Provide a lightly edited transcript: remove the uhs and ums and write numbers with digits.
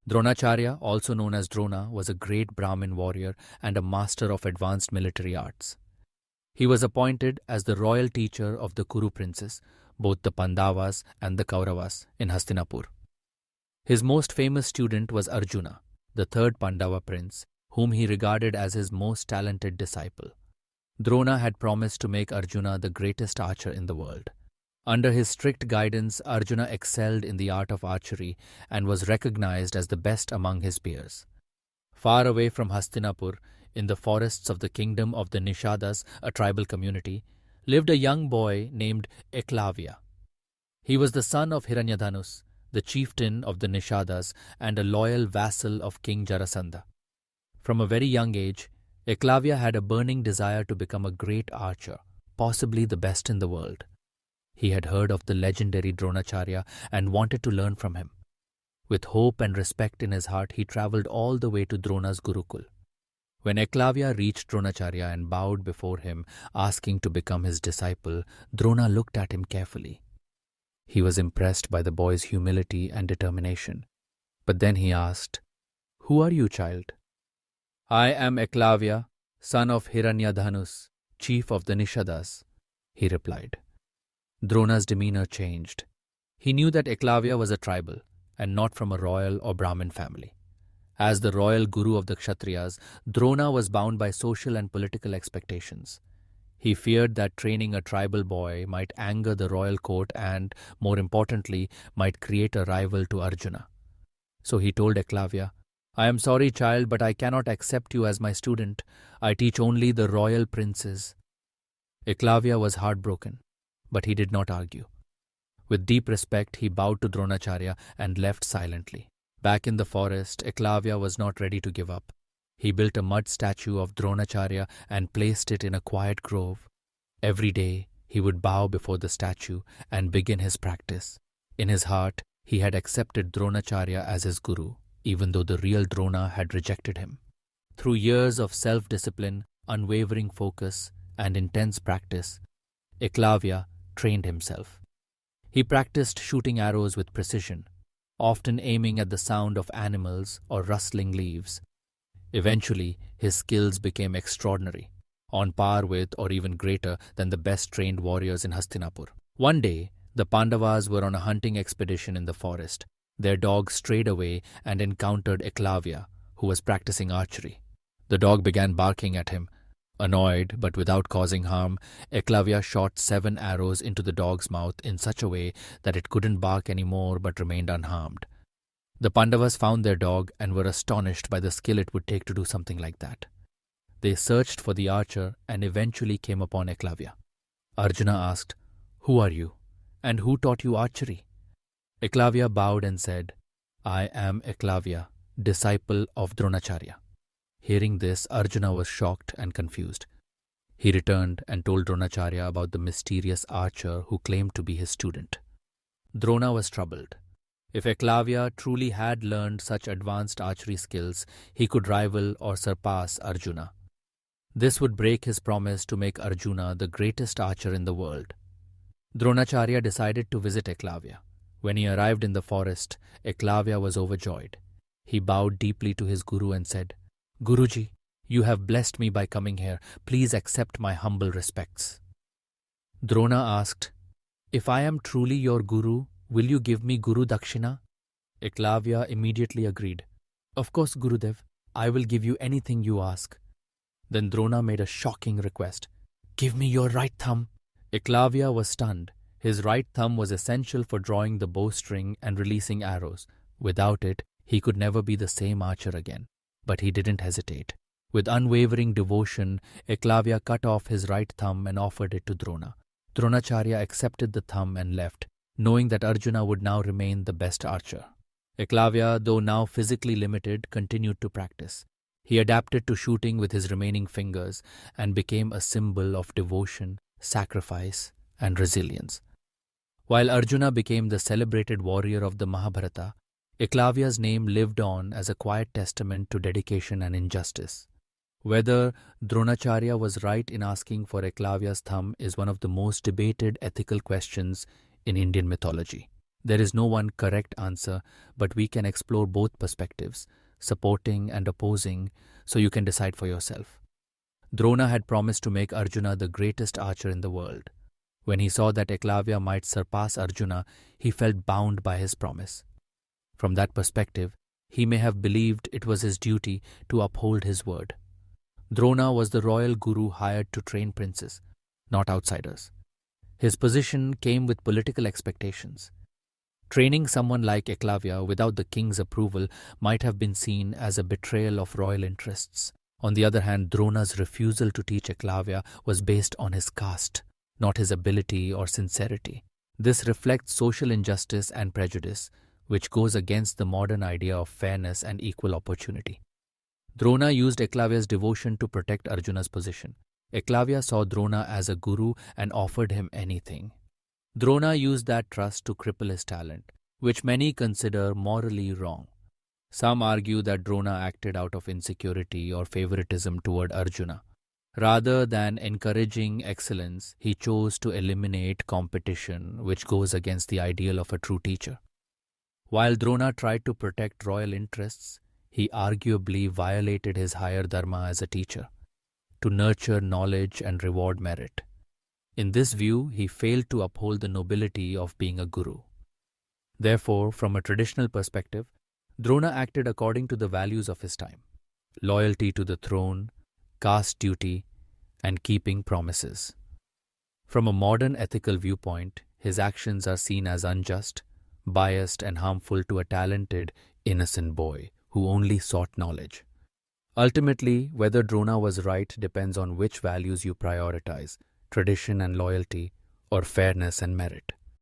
Dronacharya, also known as Drona, was a great Brahmin warrior and a master of advanced military arts. He was appointed as the royal teacher of the Kuru princes, both the Pandavas and the Kauravas, in Hastinapur. His most famous student was Arjuna, the third Pandava prince, whom he regarded as his most talented disciple. Drona had promised to make Arjuna the greatest archer in the world. Under his strict guidance, Arjuna excelled in the art of archery and was recognized as the best among his peers. Far away from Hastinapur, in the forests of the kingdom of the Nishadas, a tribal community, lived a young boy named Ekalavya. He was the son of Hiranyadhanus, the chieftain of the Nishadas and a loyal vassal of King Jarasandha. From a very young age, Ekalavya had a burning desire to become a great archer, possibly the best in the world. He had heard of the legendary Dronacharya and wanted to learn from him. With hope and respect in his heart, he travelled all the way to Drona's Gurukul. When Ekalavya reached Dronacharya and bowed before him, asking to become his disciple, Drona looked at him carefully. He was impressed by the boy's humility and determination. But then he asked, "Who are you, child?" "I am Ekalavya, son of Hiranyadhanus, chief of the Nishadas," he replied. Drona's demeanor changed. He knew that Ekalavya was a tribal and not from a royal or Brahmin family. As the royal guru of the Kshatriyas, Drona was bound by social and political expectations. He feared that training a tribal boy might anger the royal court and, more importantly, might create a rival to Arjuna. So he told Ekalavya, "I am sorry, child, but I cannot accept you as my student. I teach only the royal princes." Ekalavya was heartbroken, but he did not argue. With deep respect, he bowed to Dronacharya and left silently. Back in the forest, Ekalavya was not ready to give up. He built a mud statue of Dronacharya and placed it in a quiet grove. Every day, he would bow before the statue and begin his practice. In his heart, he had accepted Dronacharya as his guru, even though the real Drona had rejected him. Through years of self-discipline, unwavering focus, and intense practice, Ekalavya trained himself. He practiced shooting arrows with precision, often aiming at the sound of animals or rustling leaves. Eventually, his skills became extraordinary, on par with or even greater than the best trained warriors in Hastinapur. One day, the Pandavas were on a hunting expedition in the forest. Their dog strayed away and encountered Ekalavya, who was practicing archery. The dog began barking at him. Annoyed, but without causing harm, Ekalavya shot 7 arrows into the dog's mouth in such a way that it couldn't bark anymore but remained unharmed. The Pandavas found their dog and were astonished by the skill it would take to do something like that. They searched for the archer and eventually came upon Ekalavya. Arjuna asked, "Who are you? And who taught you archery?" Ekalavya bowed and said, "I am Ekalavya, disciple of Dronacharya." Hearing this, Arjuna was shocked and confused. He returned and told Dronacharya about the mysterious archer who claimed to be his student. Drona was troubled. If Ekalavya truly had learned such advanced archery skills, he could rival or surpass Arjuna. This would break his promise to make Arjuna the greatest archer in the world. Dronacharya decided to visit Ekalavya. When he arrived in the forest, Ekalavya was overjoyed. He bowed deeply to his guru and said, "Guruji, you have blessed me by coming here. Please accept my humble respects." Drona asked, "If I am truly your guru, will you give me Guru Dakshina?" Ekalavya immediately agreed. "Of course, Gurudev, I will give you anything you ask." Then Drona made a shocking request. "Give me your right thumb." Ekalavya was stunned. His right thumb was essential for drawing the bowstring and releasing arrows. Without it, he could never be the same archer again. But he didn't hesitate. With unwavering devotion, Ekalavya cut off his right thumb and offered it to Drona. Dronacharya accepted the thumb and left, knowing that Arjuna would now remain the best archer. Ekalavya, though now physically limited, continued to practice. He adapted to shooting with his remaining fingers and became a symbol of devotion, sacrifice, and resilience. While Arjuna became the celebrated warrior of the Mahabharata, Ekalavya's name lived on as a quiet testament to dedication and injustice. Whether Dronacharya was right in asking for Ekalavya's thumb is one of the most debated ethical questions in Indian mythology. There is no one correct answer, but we can explore both perspectives, supporting and opposing, so you can decide for yourself. Drona had promised to make Arjuna the greatest archer in the world. When he saw that Ekalavya might surpass Arjuna, he felt bound by his promise. From that perspective, he may have believed it was his duty to uphold his word. Drona was the royal guru hired to train princes, not outsiders. His position came with political expectations. Training someone like Ekalavya without the king's approval might have been seen as a betrayal of royal interests. On the other hand, Drona's refusal to teach Ekalavya was based on his caste, not his ability or sincerity. This reflects social injustice and prejudice, which goes against the modern idea of fairness and equal opportunity. Drona used Ekalavya's devotion to protect Arjuna's position. Ekalavya saw Drona as a guru and offered him anything. Drona used that trust to cripple his talent, which many consider morally wrong. Some argue that Drona acted out of insecurity or favoritism toward Arjuna. Rather than encouraging excellence, he chose to eliminate competition, which goes against the ideal of a true teacher. While Drona tried to protect royal interests, he arguably violated his higher dharma as a teacher, to nurture knowledge and reward merit. In this view, he failed to uphold the nobility of being a guru. Therefore, from a traditional perspective, Drona acted according to the values of his time: loyalty to the throne, caste duty, and keeping promises. From a modern ethical viewpoint, his actions are seen as unjust, biased, and harmful to a talented, innocent boy who only sought knowledge. Ultimately, whether Drona was right depends on which values you prioritize: tradition and loyalty, or fairness and merit.